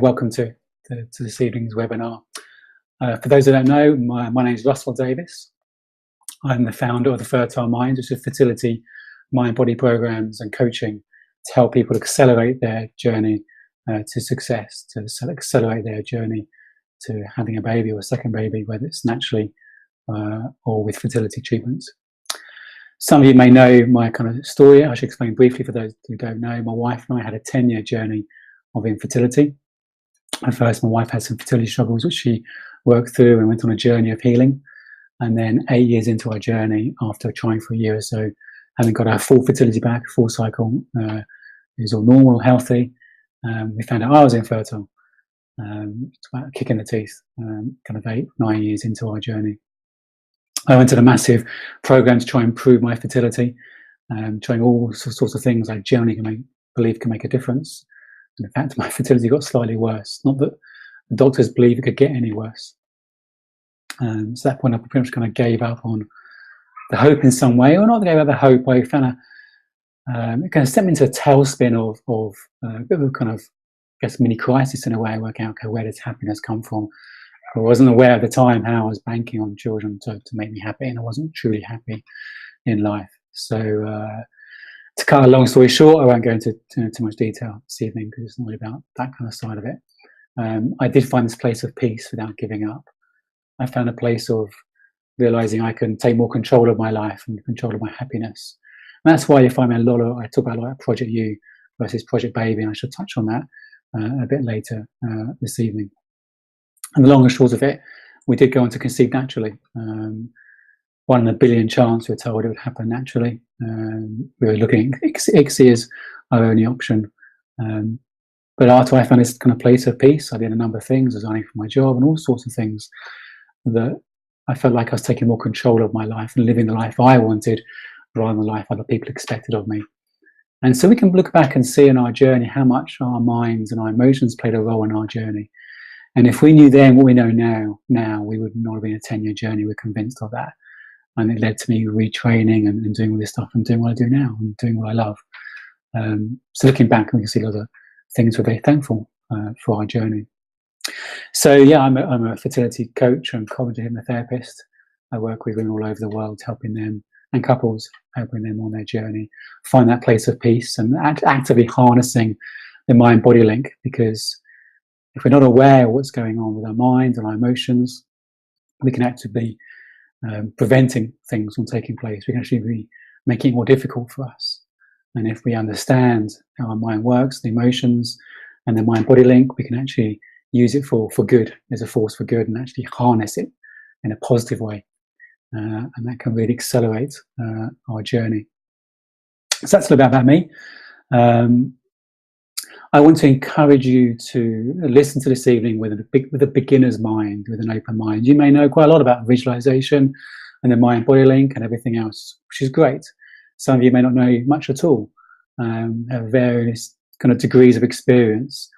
welcome to this evening's webinar. For those who don't know, my name is Russell Davis. I'm the founder of the Fertile Mind, which is fertility, mind-body programs and coaching to help people accelerate their journey to success, to accelerate their journey to having a baby or a second baby, whether it's naturally or with fertility treatments. Some of you may know my kind of story. I should explain briefly for those who don't know. My wife and I had a 10-year journey of infertility. At first, my wife had some fertility struggles, which she worked through and went on a journey of healing. And then 8 years into our journey, after trying for a year or so, having got our full fertility back, full cycle, it was all normal, healthy, we found out I was infertile. It's about a kick in the teeth, kind of 8, 9 years into our journey. I went to a massive program to try and improve my fertility, trying all sorts of things I generally believe can make a difference. And in fact, my fertility got slightly worse. Not that the doctors believe it could get any worse. So at that point, I pretty much kind of gave up on the hope in some way, or not gave up the hope. I found it kind of sent me into a tailspin of a bit of a kind of, I guess, mini crisis in a way. I work out, okay, where does happiness come from? I wasn't aware at the time how I was banking on children to make me happy, and I wasn't truly happy in life. So to cut a long story short, I won't go into too much detail this evening because it's not really about that kind of side of it. I did find this place of peace without giving up. I found a place of realizing I can take more control of my life and control of my happiness. And that's why you find me I talk about like Project You versus Project Baby, and I should touch on that a bit later this evening. And the long and short of it, we did go on to conceive naturally. 1 in a billion chance we were told it would happen naturally. We were looking at ICSI as our only option. But after I found this kind of place of peace, I did a number of things, resigning from my job and all sorts of things, that I felt like I was taking more control of my life and living the life I wanted rather than the life other people expected of me. And so we can look back and see in our journey how much our minds and our emotions played a role in our journey. And if we knew then what we know now we would not have been a 10-year journey. We're convinced of that. And it led to me retraining and doing all this stuff and doing what I do now and doing what I love. So looking back, we can see a lot of things we're very thankful for our journey. So yeah, I'm a fertility coach and cognitive hypnotherapist. I work with women all over the world, helping them, and couples, helping them on their journey, find that place of peace and actively harnessing the mind-body link. Because if we're not aware of what's going on with our minds and our emotions, we can actively preventing things from taking place. We can actually be making it more difficult for us. And if we understand how our mind works, the emotions and the mind-body link, we can actually use it for good. There's a force for good, and actually harness it in a positive way. And that can really accelerate our journey. So that's a little bit about me. I want to encourage you to listen to this evening with a beginner's mind, with an open mind. You may know quite a lot about visualization and the mind-body link and everything else, which is great. Some of you may not know much at all, have various kind of degrees of experience.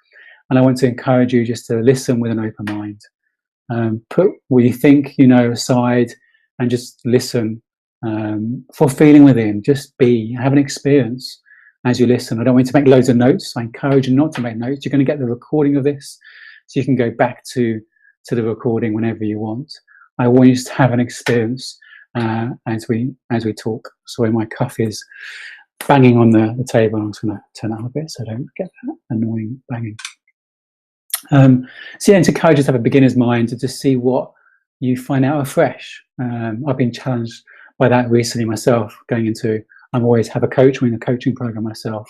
And I want to encourage you just to listen with an open mind. Put what you think you know aside and just listen for feeling within. Just be, have an experience as you listen. I don't want you to make loads of notes. I encourage you not to make notes. You're going to get the recording of this, so you can go back to the recording whenever you want. I want you to have an experience as we talk. Sorry, my cuff is banging on the table. I'm just going to turn that up a bit so I don't get that annoying banging. So yeah, to encourage us to have a beginner's mind, to just see what you find out afresh. I've been challenged by that recently myself, going into, I always have a coach, I'm in a coaching program myself,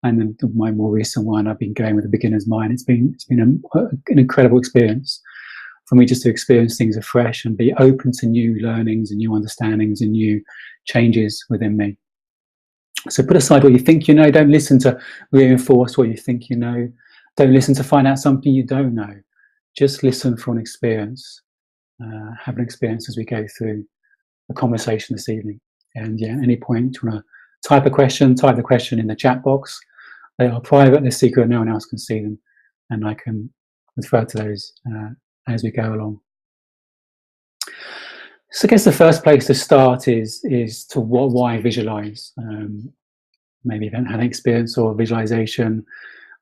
and then my more recent one, I've been going with a beginner's mind. It's been an incredible experience for me just to experience things afresh and be open to new learnings and new understandings and new changes within me. So put aside what you think you know. Don't listen to reinforce what you think you know. Don't listen to find out something you don't know. Just listen for an experience. Have an experience as we go through a conversation this evening. And yeah, at any point you want to type the question in the chat box. They are private, they're secret, no one else can see them, and I can refer to those as we go along. So I guess the first place to start is to why visualize. Maybe you haven't had an experience or visualization.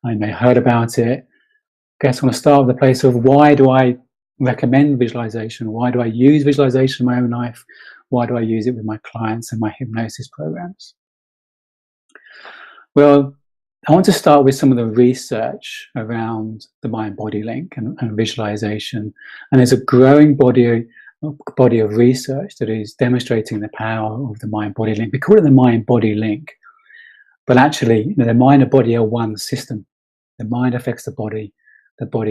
I may have heard about it. guess I want to start with the place of why do I recommend visualization? Why do I use visualization in my own life? Why do I use it with my clients and my hypnosis programs? Well, I want to start with some of the research around the mind-body link and visualization. And there's a growing body of research that is demonstrating the power of the mind-body link. We call it the mind-body link, but actually, the mind and body are one system. The mind affects the body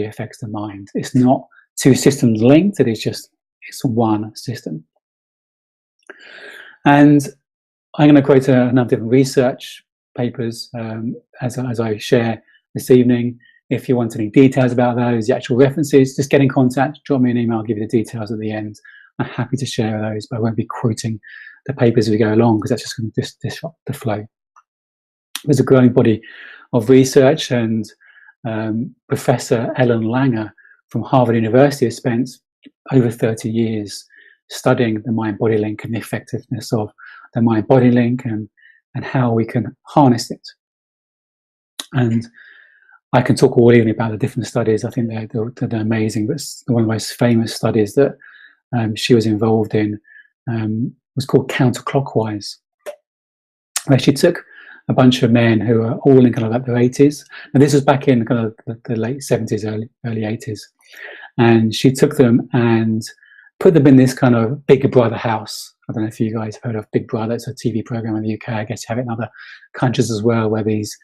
affects the mind. It's not two systems linked, it's one system. And I'm going to quote a number of different research papers as I share this evening. If you want any details about those, the actual references, just get in contact, drop me an email, I'll give you the details at the end. I'm happy to share those, but I won't be quoting the papers as we go along because that's just going to disrupt the flow. There's a growing body of research, and Professor Ellen Langer from Harvard University has spent over 30 years studying the mind-body link and the effectiveness of the mind-body link and how we can harness it. And I can talk all evening about the different studies. I think they're amazing, but one of the most famous studies that she was involved in was called Counterclockwise, where she took a bunch of men who were all in kind of like their 80s. And this was back in kind of the late 70s, early 80s. And she took them and put them in this kind of Big Brother house. I don't know if you guys have heard of Big Brother. It's a TV program in the UK. I guess you have it in other countries as well, where these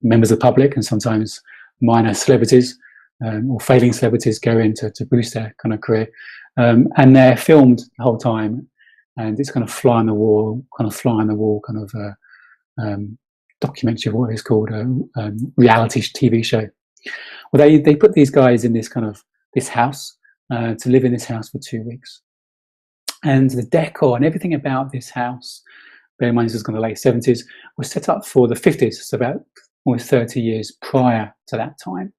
members of the public and sometimes minor celebrities or failing celebrities go in to boost their kind of career. And they're filmed the whole time. And it's kind of fly on the wall kind of documentary of what it's called, reality TV show. Well, they put these guys in this house to live in this house for 2 weeks. And the decor and everything about this house, bear in mind this was in the late 70s, was set up for the 50s, so about almost 30 years prior to that time.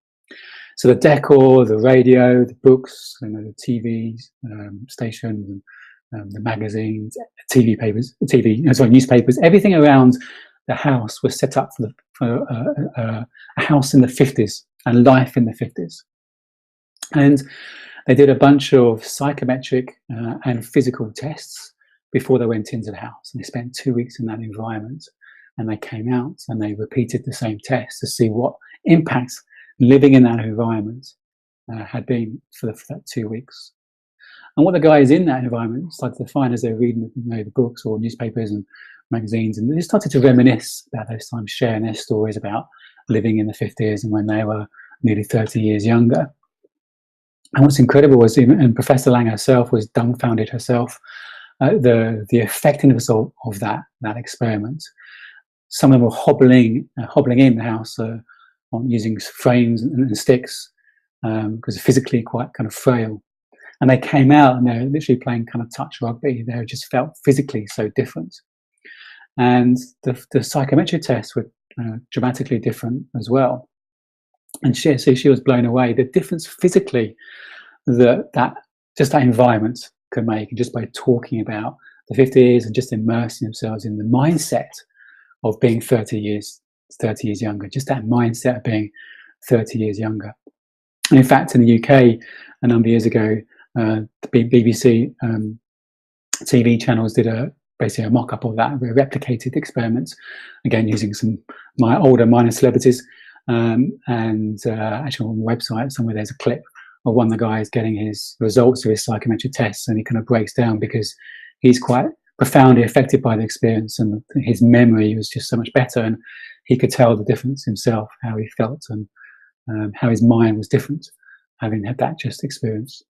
So the decor, the radio, the books, the TV stations, and the magazines, newspapers, everything around the house was set up for a house in the 50s and life in the 50s. And they did a bunch of psychometric and physical tests before they went into the house. And they spent 2 weeks in that environment. And they came out and they repeated the same test to see what impacts living in that environment had been for that 2 weeks. And what the guys in that environment started to find as they were reading the books or newspapers and magazines, and they started to reminisce about those times, sharing their stories about living in the 50s and when they were nearly 30 years younger. And what's incredible was, and Professor Lang herself was dumbfounded herself, the effectiveness of that experiment. Some of them were hobbling in the house on using frames and sticks because physically quite kind of frail. And they came out and they're literally playing kind of touch rugby. They just felt physically so different. And the psychometric tests were dramatically different as well. And she was blown away. The difference physically that environment could make, and just by talking about the 50s and just immersing themselves in the mindset of being 30 years younger, just that mindset of being 30 years younger. And in fact, in the UK, a number of years ago, the BBC TV channels did basically a mock-up of that, replicated experiments, again using some older minor celebrities, and actually on the website somewhere there's a clip of one of the guys getting his results of his psychometric tests, and he kind of breaks down because he's quite profoundly affected by the experience, and his memory was just so much better, and he could tell the difference himself, how he felt, and how his mind was different having had that just experience.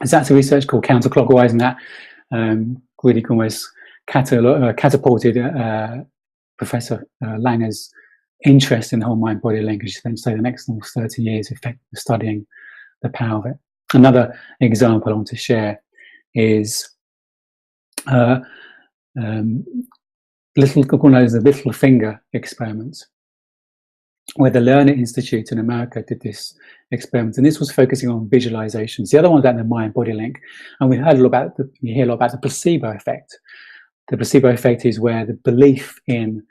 So that's a research called Counterclockwise, and that really almost catapulted Professor Langer's interest in the whole mind-body link, and she then stayed the next 30 years studying the power of it. Another example I want to share is little finger experiments, where the Lerner Institute in America did this experiment, and this was focusing on visualizations. The other one was about the mind-body link, and you hear a lot about the placebo effect. The placebo effect is where the belief in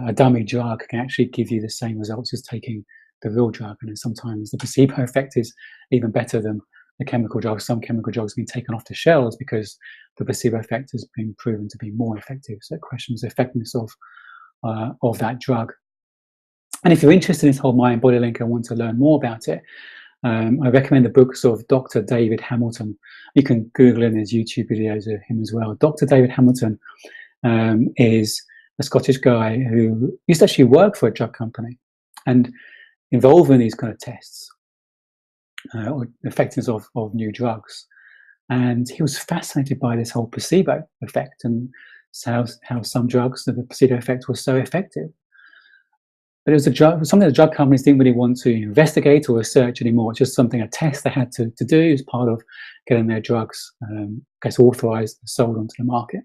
a dummy drug can actually give you the same results as taking the real drug, and then sometimes the placebo effect is even better than the chemical drugs. Some chemical drugs have been taken off the shelves because the placebo effect has been proven to be more effective. So it questions the effectiveness of that drug. And if you're interested in this whole mind-body link and want to learn more about it, I recommend the books of Dr. David Hamilton. You can Google him, there's YouTube videos of him as well. Dr. David Hamilton is a Scottish guy who used to actually work for a drug company and involved in these kind of tests or effectiveness of new drugs. And he was fascinated by this whole placebo effect and how some drugs, the placebo effect was so effective. But it was something the drug companies didn't really want to investigate or research anymore. It's just a test they had to do as part of getting their drugs authorized and sold onto the market.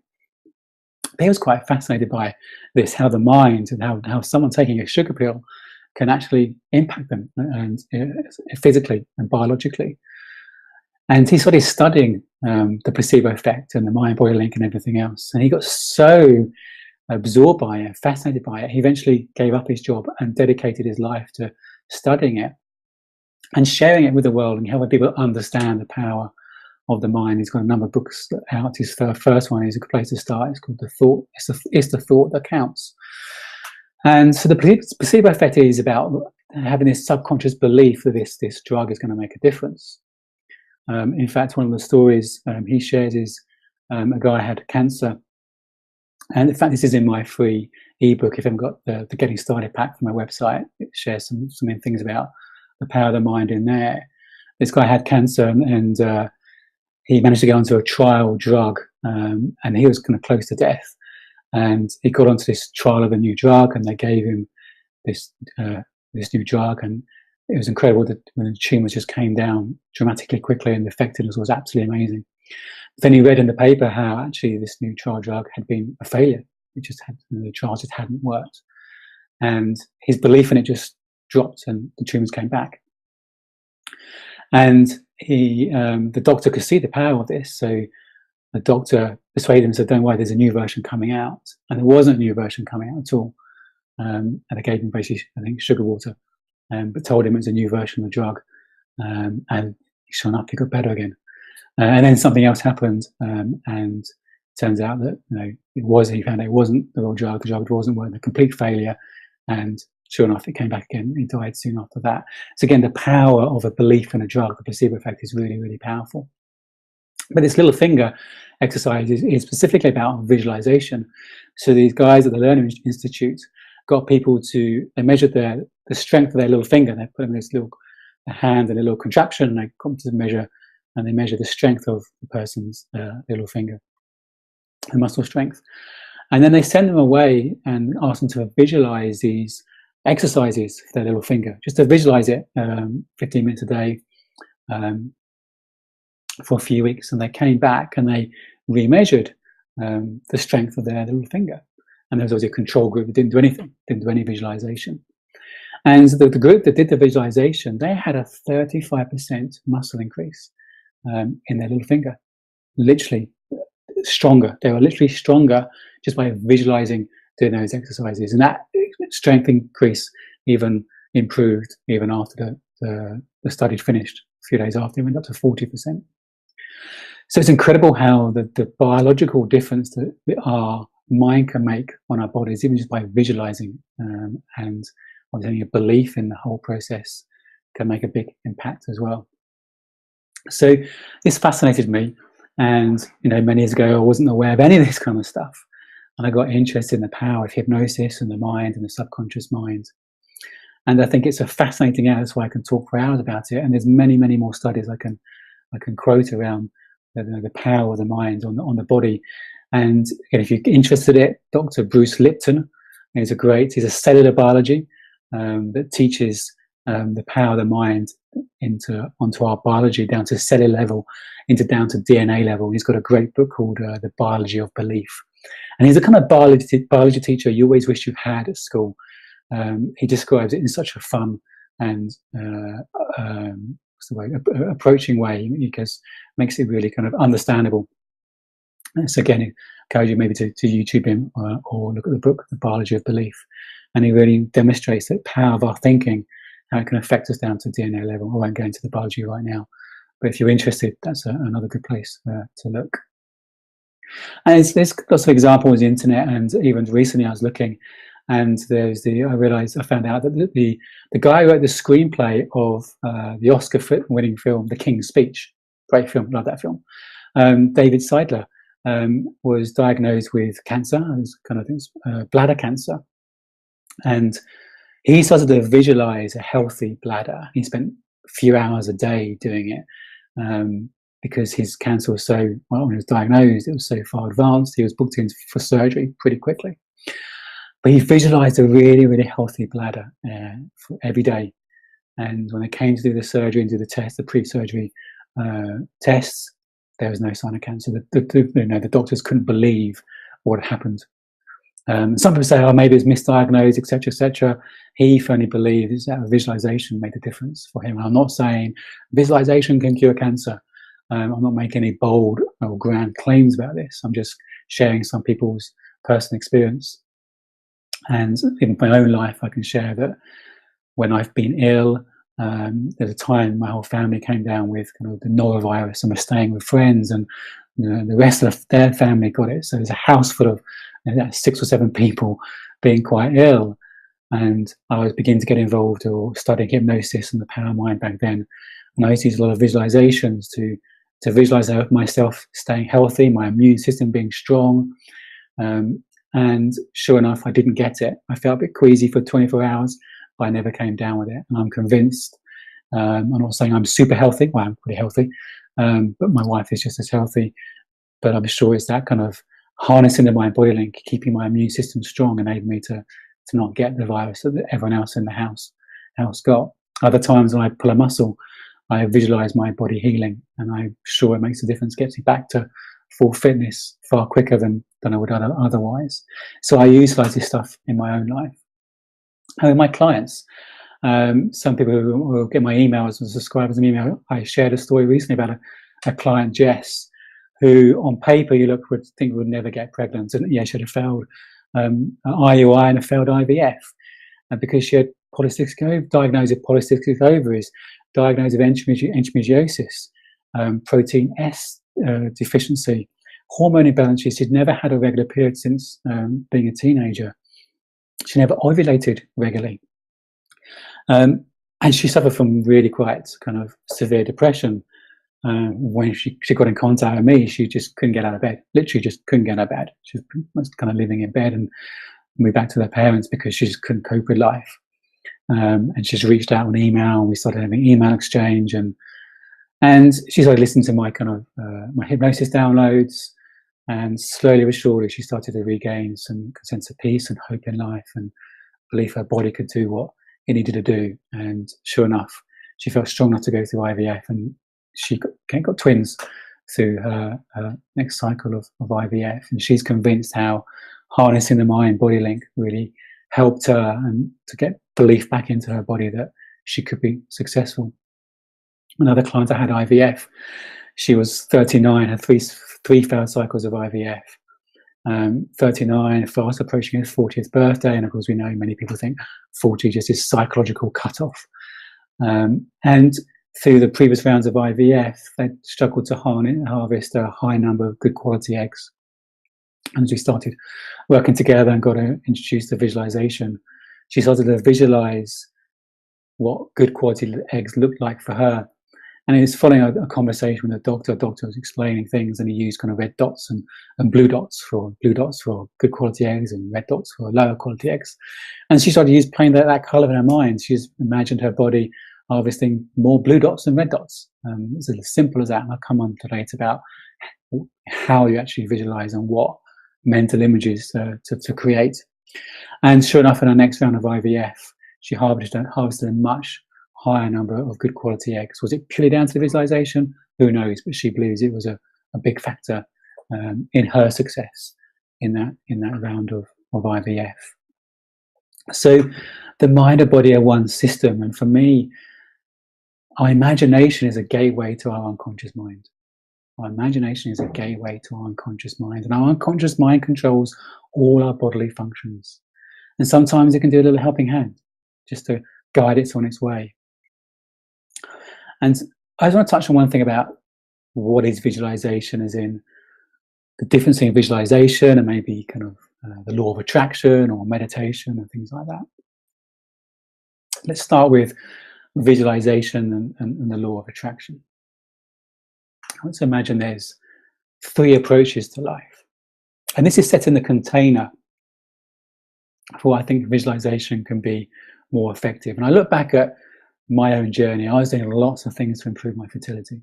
But he was quite fascinated by this, how the mind and how someone taking a sugar pill can actually impact them and physically and biologically. And he started studying the placebo effect and the mind-body link and everything else. And he got so absorbed by it, fascinated by it, he eventually gave up his job and dedicated his life to studying it and sharing it with the world and helping people understand the power of the mind. He's got a number of books out. His first one is a good place to start. It's called The Thought. It's the thought that counts. And so the placebo effect is about having this subconscious belief that this drug is going to make a difference. In fact, one of the stories he shares is a guy had cancer. And in fact, this is in my free ebook. If you haven't got the Getting Started pack from my website, it shares some things about the power of the mind in there. This guy had cancer and he managed to get onto a trial drug and he was kind of close to death. And he got onto this trial of a new drug and they gave him this new drug. And it was incredible that when the tumours just came down dramatically quickly and the effectiveness was absolutely amazing. But then he read in the paper how actually this new trial drug had been a failure. The trial just hadn't worked. And his belief in it just dropped and the tumours came back. And the doctor could see the power of this. So the doctor persuaded him and said, don't worry, there's a new version coming out. And there wasn't a new version coming out at all. And they gave him basically, I think, sugar water, but told him it was a new version of the drug. And sure enough, he got better again. And then something else happened, and turns out that he found out it wasn't the real drug. The drug wasn't working, a complete failure. And sure enough, it came back again. He died soon after that. So again, the power of a belief in a drug, the placebo effect, is really, really powerful. But this little finger exercise is specifically about visualization. So these guys at the Learning Institute got people they measured the strength of their little finger. They put them in this little hand and a little contraption, and they come to measure, and they measure the strength of the person's little finger, the muscle strength. And then they send them away and ask them to visualize these exercises for their little finger, just to visualize it 15 minutes a day for a few weeks. And they came back and they remeasured the strength of their little finger. And there was always a control group that didn't do anything, didn't do any visualization. And the group that did the visualization, they had a 35% muscle increase in their little finger, literally stronger. They were literally stronger just by visualizing doing those exercises. And that strength increase even improved even after the study finished. A few days after, it went up to 40%. So it's incredible how the biological difference that our mind can make on our bodies, even just by visualizing and having a belief in the whole process, can make a big impact as well. So this fascinated me, and many years ago I wasn't aware of any of this kind of stuff, and I got interested in the power of hypnosis and the mind and the subconscious mind. And I think it's a fascinating area. That's why I can talk for hours about it. And there's many, many more studies I can quote around the power of the mind on the body. And again, if you're interested in it, Dr. Bruce Lipton he's a cellular biology that teaches the power of the mind onto our biology, down to cellular level, down to DNA level. He's got a great book called The Biology of Belief. And he's a kind of biology teacher you always wish you had at school. He describes it in such a fun and approaching way. He makes it really kind of understandable. So again, I encourage you maybe to YouTube him or look at the book, The Biology of Belief. And he really demonstrates the power of our thinking, how it can affect us down to DNA level. I won't go into the biology right now, but if you're interested, that's another good place to look. And there's lots of examples on the internet, and even recently I was looking, and I found out that the guy who wrote the screenplay of the Oscar-winning film The King's Speech, great film, love that film, David Seidler, was diagnosed with cancer, bladder cancer, and he started to visualize a healthy bladder. He spent a few hours a day doing it, because his cancer was when he was diagnosed, it was so far advanced, he was booked in for surgery pretty quickly. But he visualized a really, really healthy bladder for every day. And when they came to do the surgery and do the test, the pre-surgery tests, there was no sign of cancer. The doctors couldn't believe what had happened. Some people say, oh, maybe it's misdiagnosed, etc., etc. He firmly believes that visualization made a difference for him. And I'm not saying visualization can cure cancer. I'm not making any bold or grand claims about this. I'm just sharing some people's personal experience. And in my own life, I can share that when I've been ill, there's a time my whole family came down with kind of the norovirus and were staying with friends, and the rest of their family got it. So there's a house full of 6 or 7 people being quite ill. And I was beginning to get involved or studying hypnosis and the power of mind back then. And I used to use a lot of visualizations to visualize myself staying healthy, my immune system being strong. And sure enough, I didn't get it. I felt a bit queasy for 24 hours, but I never came down with it. And I'm convinced, I'm not saying I'm super healthy, well, I'm pretty healthy, but my wife is just as healthy. But I'm sure it's that kind of harnessing the mind body link, keeping my immune system strong, enabled me to not get the virus that everyone else in the house got. Other times when I pull a muscle, I visualize my body healing, and I'm sure it makes a difference, gets me back to full fitness far quicker than I would otherwise. So I utilize this stuff in my own life. And with my clients, some people will get my emails and subscribers an email. I shared a story recently about a client, Jess, who on paper would think would never get pregnant. And yeah, she had a failed IUI and a failed IVF. And because she had diagnosed with polycystic ovaries, diagnosed with endometriosis, protein S deficiency, hormone imbalances. She'd never had a regular period since being a teenager. She never ovulated regularly. And she suffered from really quite kind of severe depression. When she got in contact with me, she just couldn't get out of bed. Literally just couldn't get out of bed. She was kind of living in bed and moved back to her parents because she just couldn't cope with life. And she's reached out on email, and we started having email exchange, and she started listening to my kind of my hypnosis downloads, and slowly but surely she started to regain some sense of peace and hope in life, and believe her body could do what it needed to do. And sure enough, she felt strong enough to go through IVF, and she got twins through her next cycle of IVF. And she's convinced how harnessing the mind-body link really helped her and to get belief back into her body that she could be successful. Another client I had IVF, she was 39, had three failed cycles of IVF. 39, fast approaching her 40th birthday, and of course we know many people think 40 just is psychological cutoff. And through the previous rounds of IVF, they struggled to harvest a high number of good quality eggs. And as we started working together and got to introduce the visualization, she started to visualize what good quality eggs looked like for her. And it was following a conversation with a doctor. The doctor was explaining things, and he used kind of red dots and blue dots for good quality eggs, and red dots for lower quality eggs. And she started playing that colour in her mind. She's imagined her body harvesting more blue dots than red dots. It's as simple as that. And I'll come on to later about how you actually visualize and what mental images to create. And sure enough, in our next round of IVF, she harvested a much higher number of good quality eggs. Was it purely down to the visualization? Who knows? But she believes it was a big factor in her success in that round of IVF. So the mind and body are one system, and for me, our imagination is a gateway to our unconscious mind. Our imagination is a gateway to our unconscious mind, and our unconscious mind controls all our bodily functions. And sometimes it can do a little helping hand, just to guide it on its way. And I just want to touch on one thing about what is visualization, as in the difference in visualization and maybe kind of the law of attraction or meditation and things like that. Let's start with visualization and the law of attraction. Let's imagine there's 3 approaches to life. And this is set in the container for I think visualization can be more effective. And I look back at my own journey. I was doing lots of things to improve my fertility.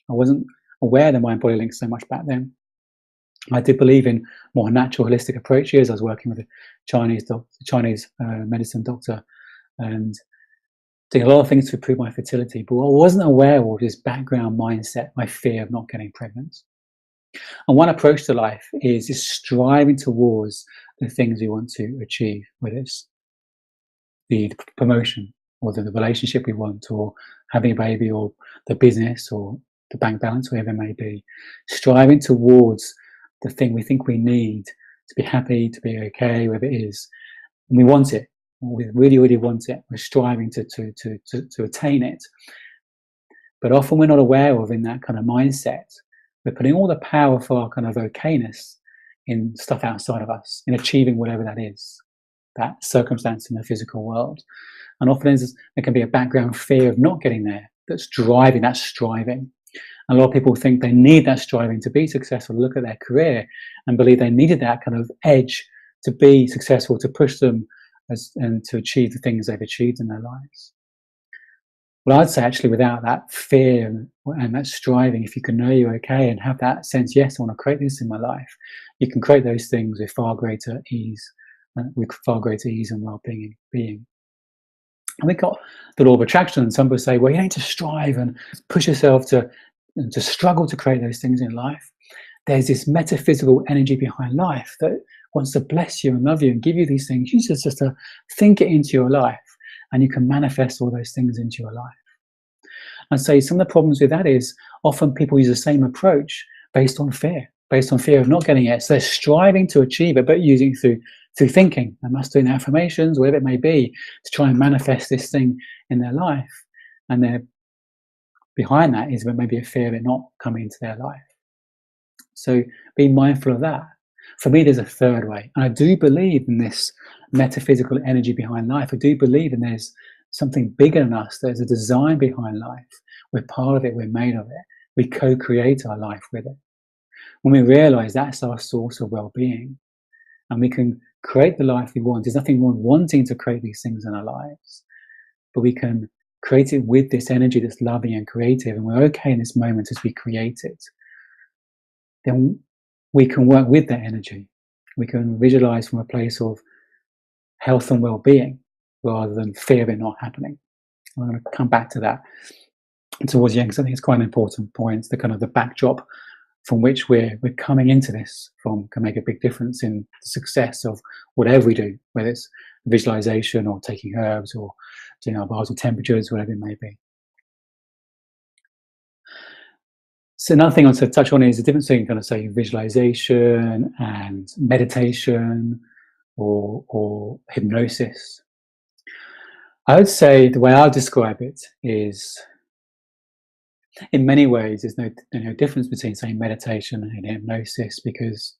I wasn't aware of the mind body link so much back then. I did believe in more natural holistic approaches. I was working with a Chinese medicine doctor and doing a lot of things to improve my fertility, but I wasn't aware of this background mindset, my fear of not getting pregnant. And one approach to life is striving towards the things we want to achieve, whether it's the promotion or the relationship we want, or having a baby, or the business, or the bank balance, whatever it may be. Striving towards the thing we think we need to be happy, to be okay, whatever it is. And we want it. We really, really want it. We're striving to attain it. But often we're not aware of, in that kind of mindset, we're putting all the power for our kind of okayness in stuff outside of us, in achieving whatever that is, that circumstance in the physical world. And often there can be a background fear of not getting there that's driving, that striving. And a lot of people think they need that striving to be successful, look at their career and believe they needed that kind of edge to be successful, to push them and to achieve the things they've achieved in their lives. Well, I'd say actually without that fear and that striving, if you can know you're okay and have that sense, yes, I want to create this in my life, you can create those things with far greater ease and well-being. And we've got the law of attraction, and some people say, well, you need to strive and push yourself to struggle to create those things in life. There's this metaphysical energy behind life that wants to bless you and love you and give you these things. You just to think it into your life, and you can manifest all those things into your life. And so some of the problems with that is often people use the same approach based on fear of not getting it. So they're striving to achieve it, but using it through thinking and mastering affirmations, whatever it may be, to try and manifest this thing in their life. And they're behind that is maybe a fear of it not coming into their life. So be mindful of that. For me, there's a third way. And I do believe in this metaphysical energy behind life. I do believe in there's something bigger than us. There's a design behind life. We're part of it. We're made of it. We co-create our life with it. When we realize that's our source of well-being, and we can create the life we want. There's nothing wrong wanting to create these things in our lives, but we can create it with this energy that's loving and creative, and we're okay in this moment as we create it. Then we can work with that energy. We can visualize from a place of health and well-being rather than fear of it not happening. I'm going to come back to that towards the end, because I think it's quite an important point. The kind of the backdrop from which we're coming into this from can make a big difference in the success of whatever we do, whether it's visualization or taking herbs or doing our basal temperatures, whatever it may be. So another thing I want to touch on is the difference between kind of say visualization and meditation or hypnosis. I would say the way I'll describe it is, in many ways, there's no difference between, say, meditation and hypnosis, because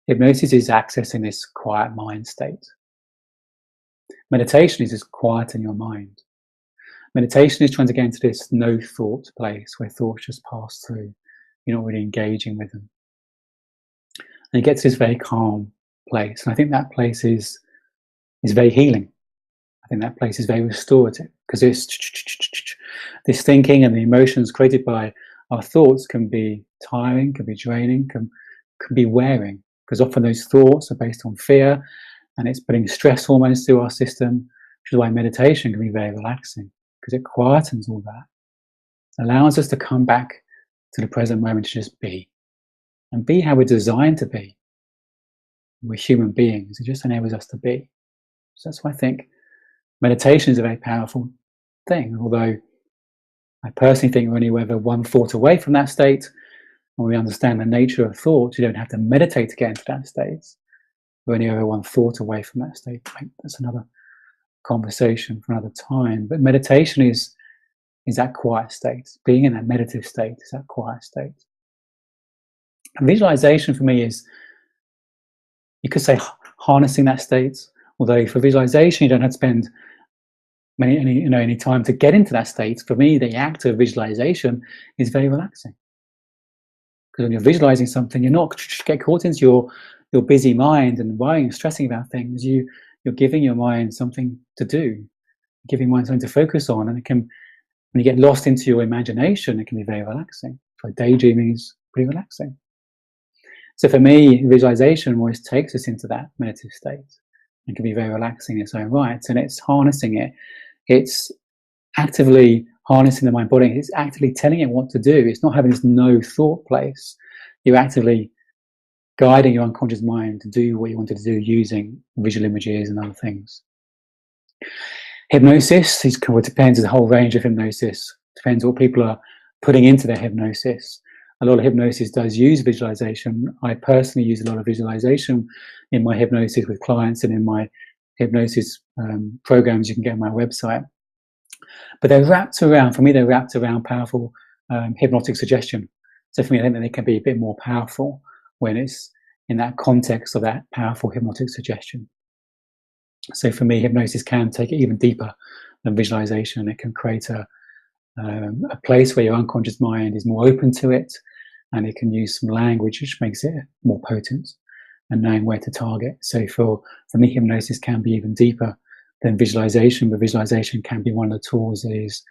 hypnosis is accessing this quiet mind state. Meditation is just quieten your mind. Meditation is trying to get into this no thought place where thoughts just pass through. You're not really engaging with them. And you get to this very calm place. And I think that place is very healing. I think that place is very restorative, because this thinking and the emotions created by our thoughts can be tiring, can be draining, can be wearing, because often those thoughts are based on fear and it's putting stress hormones through our system, which is why meditation can be very relaxing, because it quietens all that, allows us to come back to the present moment, to just be, and be how we're designed to be. We're human beings. It just enables us to be. So that's why I think meditation is a very powerful thing, although I personally think we're only ever one thought away from that state. When we understand the nature of thought, you don't have to meditate to get into that state. We're only ever one thought away from that state. That's another conversation for another time. But meditation is that quiet state. Being in that meditative state is that quiet state. And visualization for me is, you could say, harnessing that state. Although for visualization, you don't have to spend any time to get into that state. For me, the act of visualization is very relaxing. Because when you're visualizing something, you're not get caught into your busy mind and worrying and stressing about things. You're giving your mind something to do, giving your mind something to focus on, and it can, when you get lost into your imagination, it can be very relaxing. So daydreaming is pretty relaxing. So for me, visualization always takes us into that meditative state. It can be very relaxing in its own right, and it's harnessing it. It's actively harnessing the mind body. It's actively telling it what to do. It's not having this no thought place. You're actively guiding your unconscious mind to do what you wanted to do using visual images and other things. Hypnosis it depends. There's a whole range of hypnosis. Depends what people are putting into their hypnosis. A lot of hypnosis does use visualization. I personally use a lot of visualization in my hypnosis with clients and in my hypnosis programs you can get on my website. But they're wrapped around, for me, they're wrapped around powerful hypnotic suggestion. So for me, I think that they can be a bit more powerful when it's in that context of that powerful hypnotic suggestion. So for me, hypnosis can take it even deeper than visualization. It can create a place where your unconscious mind is more open to it, and it can use some language which makes it more potent and knowing where to target. So for me, hypnosis can be even deeper than visualization, but visualization can be one of the tools that is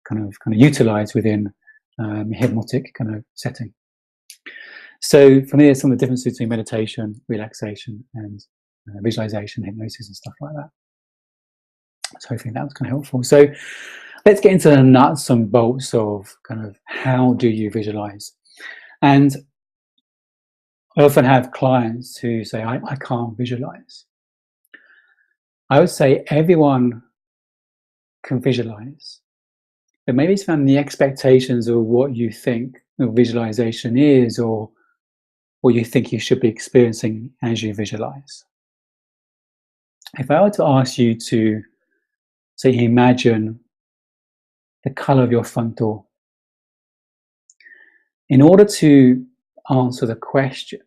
kind of utilized within a hypnotic kind of setting. So for me, there's some of the differences between meditation, relaxation, and visualization, hypnosis, and stuff like that. So hopefully that was kind of helpful. So let's get into the nuts and bolts of kind of how do you visualize. And I often have clients who say, I can't visualize. I would say everyone can visualize, but maybe it's from the expectations of what you think visualization is, or what you think you should be experiencing as you visualize. If I were to ask you to, say, imagine the color of your front door, in order to answer the question,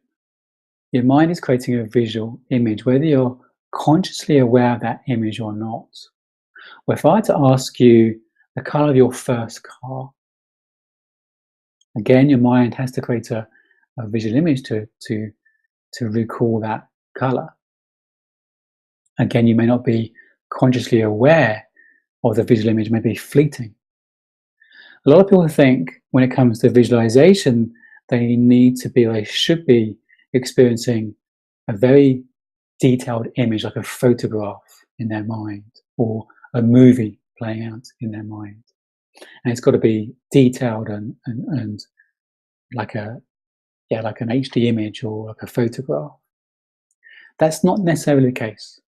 your mind is creating a visual image, whether you're consciously aware of that image or not. Or if I were to ask you the color of your first car, again, your mind has to create a visual image to recall that color. Again, you may not be consciously aware of the visual image, may be fleeting. A lot of people think when it comes to visualization, they should be experiencing a very detailed image, like a photograph in their mind, or a movie playing out in their mind. And it's got to be detailed and like an HD image or like a photograph. That's not necessarily the case.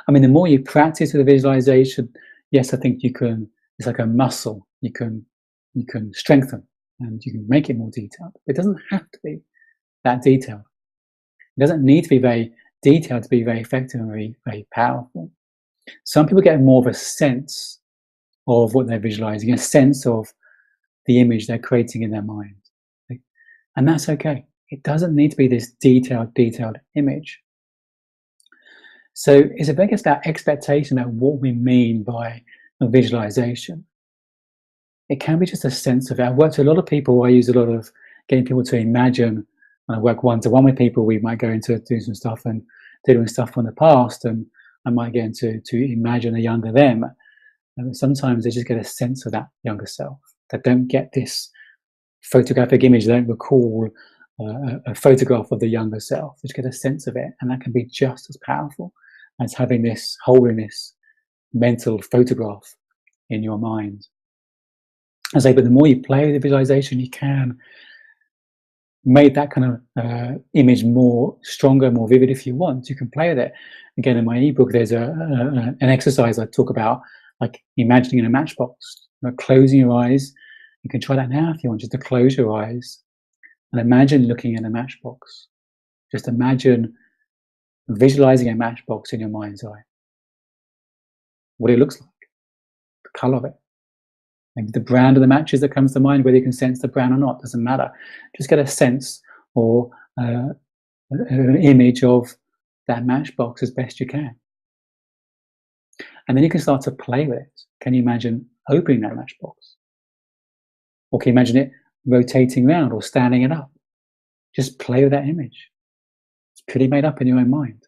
I mean, the more you practice with the visualization, yes, I think you can. It's like a muscle. You can strengthen and you can make it more detailed. It doesn't have to be that detailed. It doesn't need to be very detailed to be very effective and very, very powerful. Some people get more of a sense of what they're visualizing, a sense of the image they're creating in their mind. And that's okay. It doesn't need to be this detailed image. So it's a biggest that expectation about what we mean by a visualization. It can be just a sense of it. I've worked with a lot of people. I use a lot of getting people to imagine. When I work one-to-one with people, we might go into do some stuff and doing stuff from the past, and I might get into to imagine a younger them. And sometimes they just get a sense of that younger self. They don't get this photographic image. They don't recall a photograph of the younger self. They just get a sense of it, and that can be just as powerful as having this, holding this mental photograph in your mind. I say, but the more you play with the visualization, you can make that kind of image more stronger, more vivid if you want. You can play with it. Again, in my ebook, there's an exercise I talk about, like imagining in a matchbox, closing your eyes. You can try that now if you want, just to close your eyes and imagine looking in a matchbox. Just imagine visualizing a matchbox in your mind's eye. what it looks like, the colour of it, maybe the brand of the matches that comes to mind, whether you can sense the brand or not, doesn't matter. Just get a sense or an image of that matchbox as best you can. And then you can start to play with it. Can you imagine opening that matchbox? Or can you imagine it rotating around or standing it up? Just play with that image. It's pretty made up in your own mind.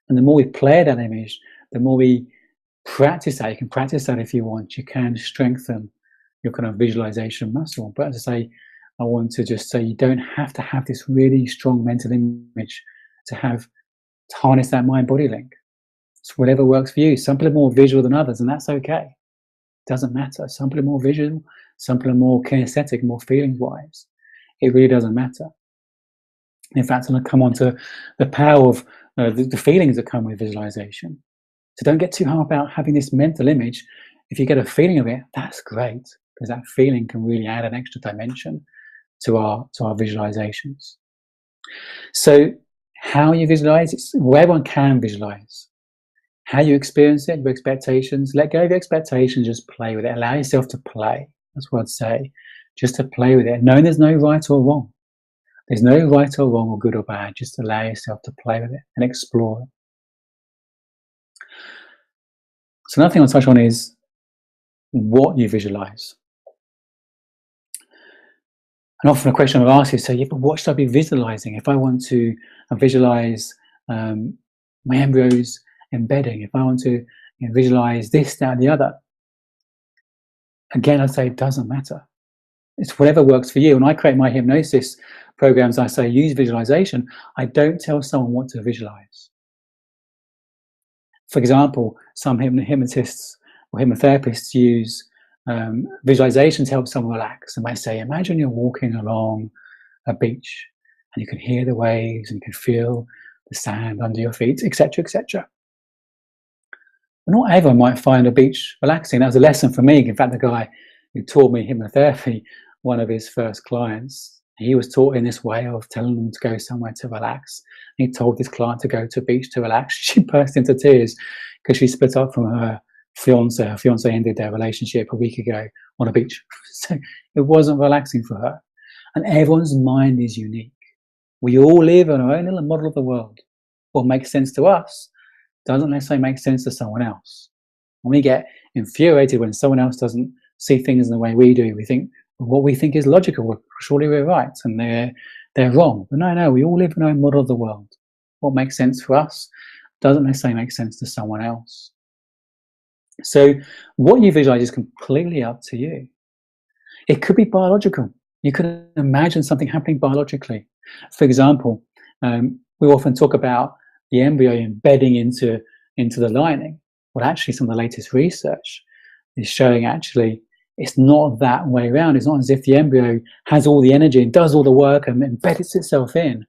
And the more we play that image, the more we practice that. You can practice that if you want. You can strengthen your kind of visualization muscle. But as I say, I want to just say you don't have to have this really strong mental image to harness that mind-body link. It's whatever works for you. Some people are more visual than others, and that's okay. It doesn't matter. Some people are more visual, some people are more kinesthetic, more feelings-wise. It really doesn't matter. In fact, I'm going to come on to the power of the feelings that come with visualization. So don't get too hung up about having this mental image. If you get a feeling of it, that's great, because that feeling can really add an extra dimension to our visualizations. So how you visualize, it's where everyone can visualize. How you experience it, your expectations, let go of your expectations, just play with it. Allow yourself to play. That's what I'd say. Just to play with it, knowing there's no right or wrong. There's no right or wrong or good or bad. Just allow yourself to play with it and explore it. So another thing I'll touch on is what you visualize. And often a question I've asked is, yeah, but what should I be visualizing? If I want to visualize my embryos embedding, if I want to visualize this, that, and the other, again, I'd say it doesn't matter. It's whatever works for you. When I create my hypnosis programs, I say use visualization. I don't tell someone what to visualize. For example, some hypnotists or hypnotherapists use visualization to help someone relax. And might say, imagine you're walking along a beach and you can hear the waves and you can feel the sand under your feet, etc., etc. But not everyone might find a beach relaxing. That was a lesson for me. In fact, the guy who taught me hypnotherapy, one of his first clients, he was taught in this way of telling them to go somewhere to relax. He told this client to go to a beach to relax. She burst into tears because she split up from her fiance. Her fiance ended their relationship a week ago on a beach. So it wasn't relaxing for her. And everyone's mind is unique. We all live in our own little model of the world. What makes sense to us doesn't necessarily make sense to someone else. And we get infuriated when someone else doesn't see things in the way we do. We think what we think is logical, surely we're right, and they're wrong. But no, we all live in our own model of the world. What makes sense for us doesn't necessarily make sense to someone else. So what you visualize is completely up to you. It could be biological. You could imagine something happening biologically. For example, we often talk about the embryo embedding into the lining. Well, actually, some of the latest research is showing actually it's not that way around. It's not as if the embryo has all the energy and does all the work and embeds itself in.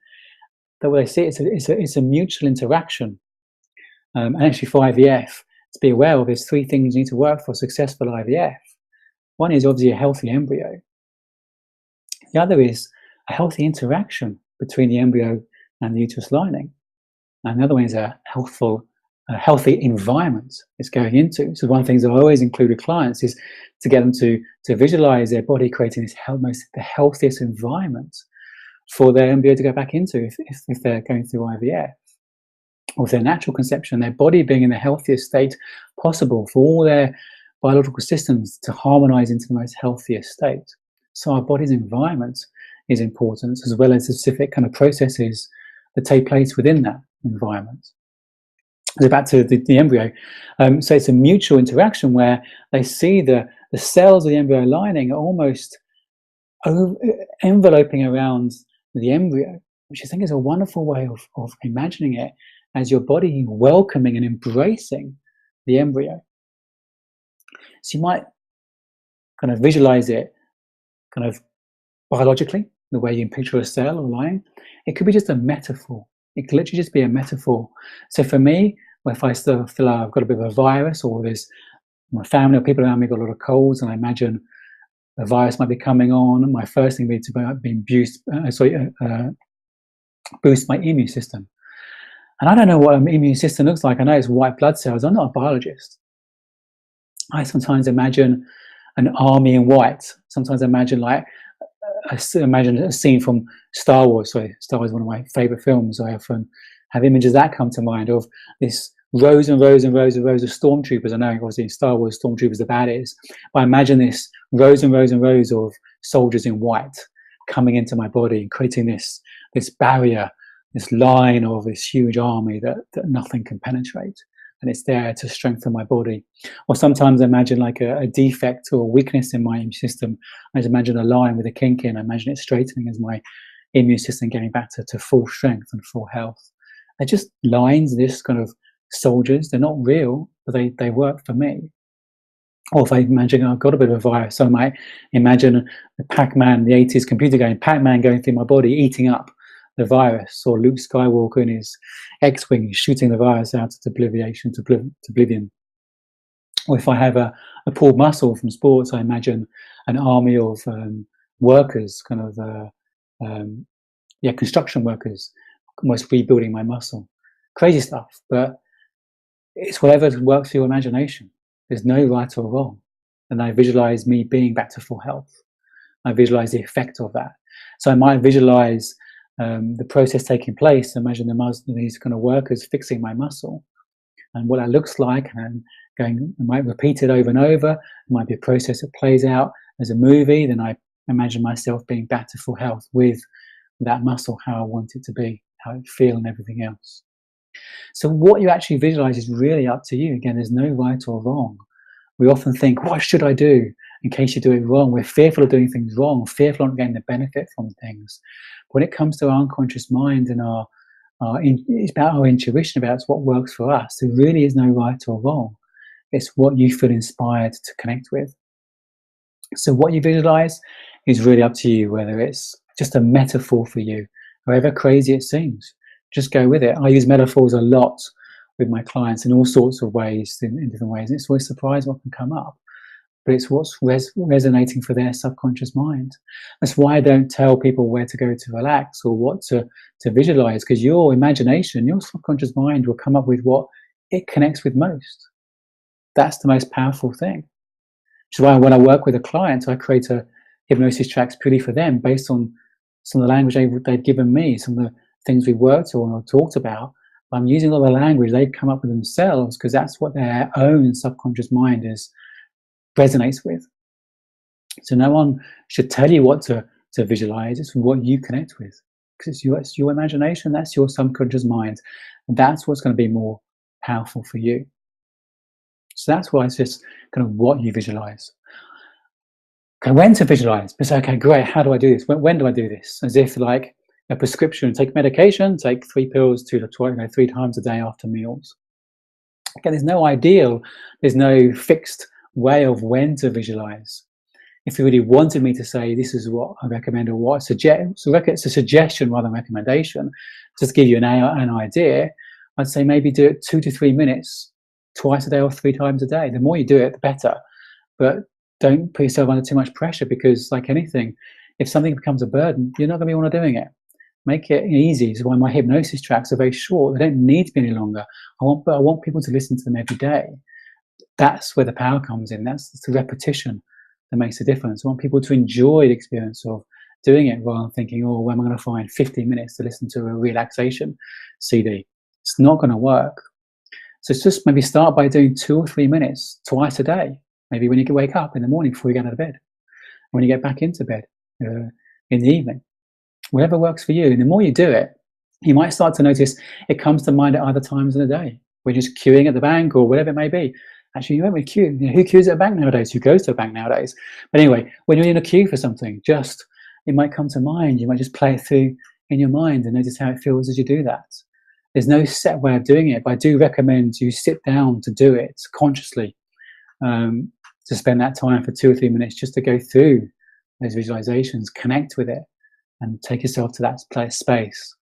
The way they see it, it's a mutual interaction. And actually for IVF, to be aware of, there's 3 things you need to work for successful IVF. One is obviously a healthy embryo. The other is a healthy interaction between the embryo and the uterus lining. And the other one is a healthy environment it's going into. So one of the things I always include with clients is to get them to visualize their body creating the healthiest environment for their embryo to go back into if they're going through IVF. Or if they're natural conception, their body being in the healthiest state possible for all their biological systems to harmonize into the most healthiest state. So our body's environment is important, as well as the specific kind of processes that take place within that environment. So back to the embryo. So it's a mutual interaction where they see the cells of the embryo lining are almost enveloping around the embryo, which I think is a wonderful way of imagining it as your body welcoming and embracing the embryo. So you might kind of visualize it kind of biologically, the way you picture a cell or lining. It could be just a metaphor. It could literally just be a metaphor. So for me, if I still feel like I've got a bit of a virus, or there's my family or people around me got a lot of colds, and I imagine a virus might be coming on, my first thing would be to boost my immune system. And I don't know what an immune system looks like. I know it's white blood cells. I'm not a biologist. I sometimes imagine an army in white. Sometimes I imagine like imagine a scene from Star Wars. Sorry, Star Wars is one of my favourite films. I often have images that come to mind of this rows and rows and rows and rows of stormtroopers. I know obviously in Star Wars stormtroopers are baddies, but I imagine this rows and rows and rows of soldiers in white coming into my body and creating this barrier, this line of this huge army that nothing can penetrate. And it's there to strengthen my body. Or sometimes I imagine like a defect or a weakness in my immune system. I just imagine a line with a kink in. I imagine it straightening as my immune system getting back to full strength and full health. They're just lines, this kind of soldiers. They're not real, but they work for me. Or if I imagine I've got a bit of a virus, so I might imagine the Pac-Man, the 80s computer game, Pac-Man going through my body, eating up the virus, or Luke Skywalker in his X-Wing shooting the virus out to oblivion. Or if I have a pulled muscle from sports, I imagine an army of workers, kind of construction workers, almost rebuilding my muscle. Crazy stuff, but it's whatever works for your imagination. There's no right or wrong. And I visualize me being back to full health. I visualize the effect of that. So I might visualize the process taking place. Imagine these kind of workers fixing my muscle and what that looks like, and I might repeat it over and over. It might be a process that plays out as a movie. Then I imagine myself being back to full health with that muscle, how I want it to be, how it feel, and everything else. So what you actually visualize is really up to you. Again, there's no right or wrong. We often think, what should I do in case you do it wrong? We're fearful of doing things wrong, fearful of not getting the benefit from things. But when it comes to our unconscious mind and it's about our intuition, about what works for us, there really is no right or wrong. It's what you feel inspired to connect with. So what you visualize is really up to you, whether it's just a metaphor for you, however crazy it seems. Just go with it. I use metaphors a lot with my clients in all sorts of ways, in different ways. And it's always surprising what can come up. But it's what's resonating for their subconscious mind. That's why I don't tell people where to go to relax or what to visualize, because your imagination, your subconscious mind will come up with what it connects with most. That's the most powerful thing. Which is why when I work with a client, I create a hypnosis tracks purely for them based on some of the language they've given me, some of the things we worked on or talked about. I'm using all the language they've come up with themselves, because that's what their own subconscious mind resonates with. So no one should tell you what to visualize. It's what you connect with, because it's your imagination. That's your subconscious mind, and that's what's going to be more powerful for you. So that's why it's just kind of what you visualize. Okay, when to visualize? But okay, great. How do I do this? When do I do this? As if like a prescription, take medication, take 3 pills 3 times a day after meals. Okay, there's no ideal, there's no fixed way of when to visualize. If you really wanted me to say this is what I recommend or what I suggest, so it's a suggestion rather than recommendation, just to give you an idea, I'd say maybe do it 2 to 3 minutes twice a day or 3 times a day. The more you do it, the better. But don't put yourself under too much pressure, because like anything, if something becomes a burden, you're not going to be want to doing it. Make it easy. This is why my hypnosis tracks are very short. They don't need to be any longer. I want people to listen to them every day. That's where the power comes in. That's the repetition that makes a difference. I want people to enjoy the experience of doing it rather than thinking, oh, where am I going to find 15 minutes to listen to a relaxation CD? It's not going to work. So it's just maybe start by doing 2 or 3 minutes twice a day. Maybe when you wake up in the morning before you get out of bed, when you get back into bed in the evening. Whatever works for you. And the more you do it, you might start to notice it comes to mind at other times in the day. We're just queuing at the bank or whatever it may be. Actually, you won't be queuing. You know, who queues at a bank nowadays? Who goes to a bank nowadays? But anyway, when you're in a queue for something, it might come to mind. You might just play it through in your mind and notice how it feels as you do that. There's no set way of doing it, but I do recommend you sit down to do it consciously, to spend that time for 2 or 3 minutes just to go through those visualizations, connect with it, and take yourself to that space,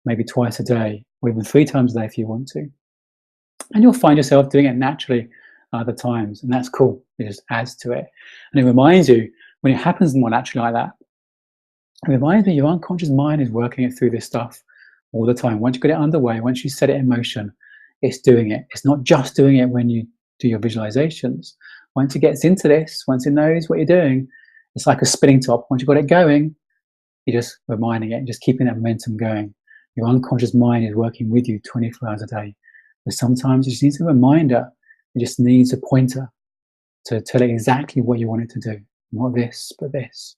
maybe twice a day, or even 3 times a day if you want to. And you'll find yourself doing it naturally other times, and that's cool. It just adds to it. And it reminds you, when it happens more naturally like that, it reminds me your unconscious mind is working it through this stuff all the time. Once you get it underway, once you set it in motion, it's doing it. It's not just doing it when you do your visualizations. Once it gets into this, once it knows what you're doing, it's like a spinning top. Once you've got it going, you're just reminding it, just keeping that momentum going. Your unconscious mind is working with you 24 hours a day. But sometimes it just needs a reminder. It just needs a pointer to tell it exactly what you want it to do. Not this, but this.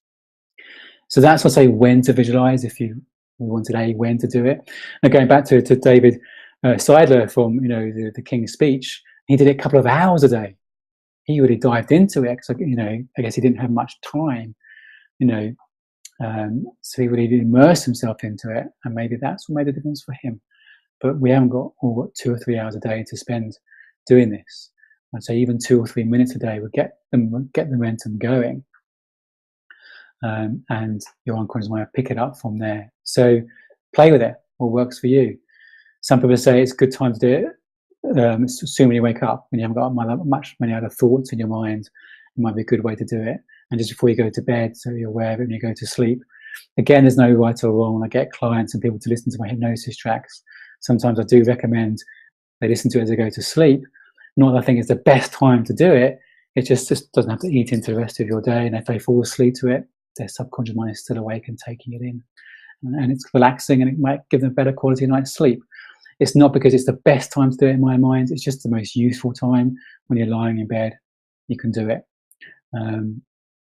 So that's what I say when to visualize, if you wanted when to do it. And going back to David Seidler from the King's Speech, he did it a couple of hours a day. He really dived into it because I guess he didn't have much time, so he really immersed himself into it, and maybe that's what made a difference for him. But we haven't all got 2 or 3 hours a day to spend doing this. I'd say even 2 or 3 minutes a day would get the momentum going, and your unconscious mind will pick it up from there. So play with it. What works for you? Some people say it's a good time to do it as soon when you wake up, when you haven't got many other thoughts in your mind. It might be a good way to do it. And just before you go to bed, so you're aware of it when you go to sleep. Again, there's no right or wrong. I get clients and people to listen to my hypnosis tracks. Sometimes I do recommend they listen to it as they go to sleep. Not that I think it's the best time to do it. It just doesn't have to eat into the rest of your day. And if they fall asleep to it, their subconscious mind is still awake and taking it in. And it's relaxing, and it might give them a better quality night's sleep. It's not because it's the best time to do it in my mind. It's just the most useful time when you're lying in bed. You can do it.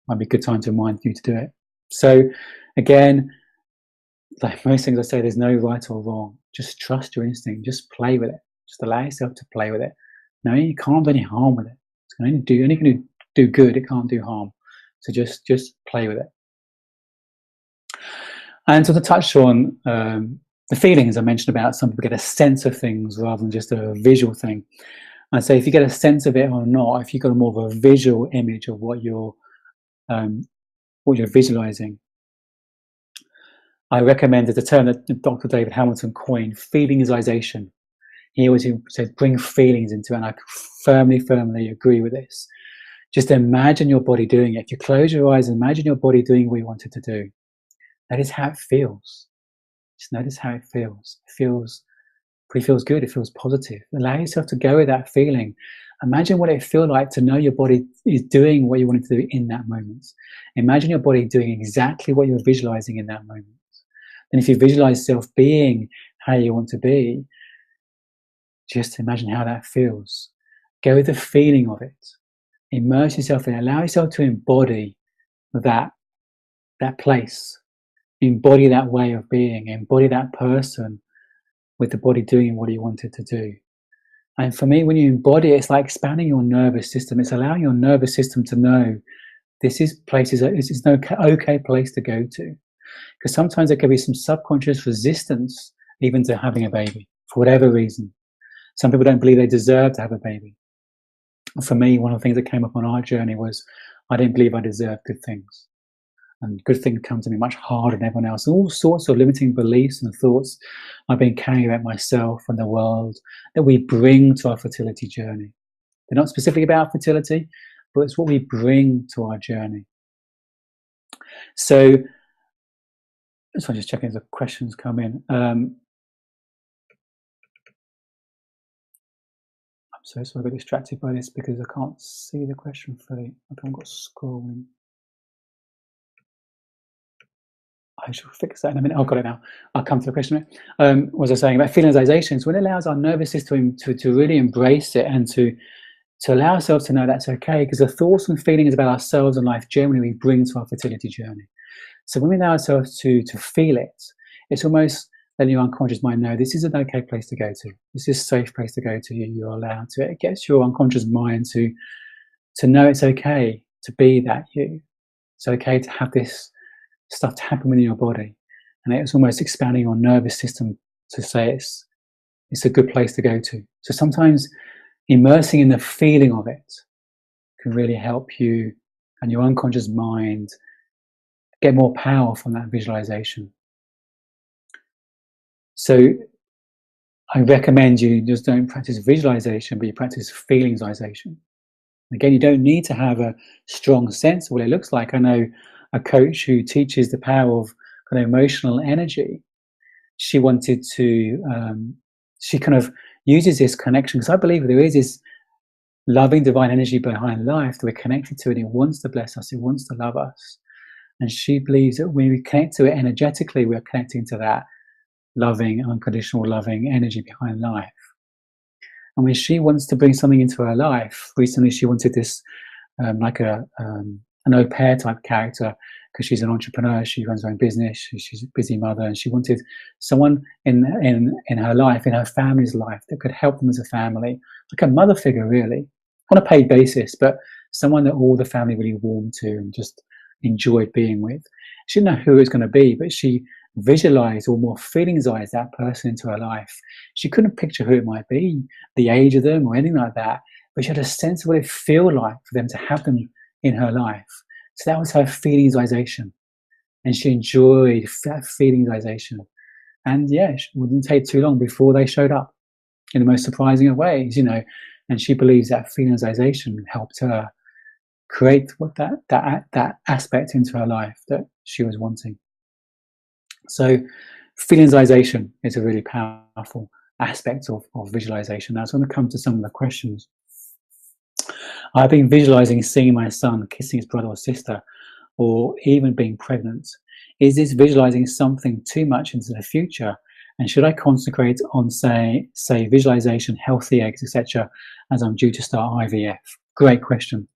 Might be a good time to remind you to do it. So again, like most things I say, there's no right or wrong. Just trust your instinct. Just play with it. Just allow yourself to play with it. No, you can't do any harm with it. It's only going to do good. It can't do harm. So just play with it. And to touch on the feelings I mentioned about, some people get a sense of things rather than just a visual thing. I'd say if you get a sense of it or not, if you've got more of a visual image of what you're visualizing, I recommend the term that Dr. David Hamilton coined, feelingization. He always said, bring feelings into it, and I firmly agree with this. Just imagine your body doing it. If you close your eyes and imagine your body doing what you want it to do, that is how it feels. Just notice how it feels. It feels good. It feels positive. Allow yourself to go with that feeling. Imagine what it feels like to know your body is doing what you want it to do in that moment. Imagine your body doing exactly what you're visualizing in that moment. And if you visualize yourself being how you want to be, just imagine how that feels. Go with the feeling of it. Immerse yourself in it. Allow yourself to embody that place. Embody that way of being. Embody that person with the body doing what you want it to do. And for me, when you embody it, it's like expanding your nervous system. It's allowing your nervous system to know this is an okay place to go to. Because sometimes there can be some subconscious resistance even to having a baby, for whatever reason. Some people don't believe they deserve to have a baby. For me, one of the things that came up on our journey was I didn't believe I deserved good things. And good things come to me much harder than everyone else. And all sorts of limiting beliefs and thoughts I've been carrying about myself and the world that we bring to our fertility journey. They're not specifically about fertility, but it's what we bring to our journey. So I'm just checking if the questions come in. I'm so sorry I got distracted by this because I can't see the question fully. I haven't got scrolling. I shall fix that in a minute. I've got it now. I'll come to the question. What was I saying about feelingization? So it allows our nervous system to really embrace it and to allow ourselves to know that's okay, because the thoughts and feelings about ourselves and life generally we bring to our fertility journey. So when we allow ourselves to feel it, it's almost letting your unconscious mind know this is an okay place to go to. This is a safe place to go to. You're allowed to. It gets your unconscious mind to know it's okay to be that you. It's okay to have this stuff to happen within your body, and it's almost expanding your nervous system to say it's a good place to go to. So sometimes immersing in the feeling of it can really help you and your unconscious mind get more power from that visualization. So I recommend you just don't practice visualization, but you practice feelingization. Again, you don't need to have a strong sense of what it looks like. I know a coach who teaches the power of kind of emotional energy. she wanted to, she kind of uses this connection, because I believe there is this loving divine energy behind life that we're connected to, and it wants to bless us, it wants to love us. And she believes that when we connect to it energetically, we're connecting to that loving, unconditional loving energy behind life. And when she wants to bring something into her life, recently she wanted this, like an au pair type character, because she's an entrepreneur, she runs her own business, she's a busy mother, and she wanted someone in her life, in her family's life, that could help them as a family, like a mother figure really, on a paid basis, but someone that all the family really warmed to and just enjoyed being with. She didn't know who it was going to be, but she visualized, or more feelingsized, that person into her life. She couldn't picture who it might be, the age of them, or anything like that, but she had a sense of what it feel like for them to have them in her life. So that was her feelingsization, and she enjoyed that feelingsization. And yeah, it didn't take too long before they showed up in the most surprising of ways, and she believes that feelingsization helped her create what that aspect into her life that she was wanting. So feelingsization is a really powerful aspect of visualization. Now, I'm going to come to some of the questions. I've been visualizing seeing my son kissing his brother or sister, or even being pregnant. Is this visualizing something too much into the future? And should I concentrate on, say visualization, healthy eggs, etc., as I'm due to start IVF? Great question.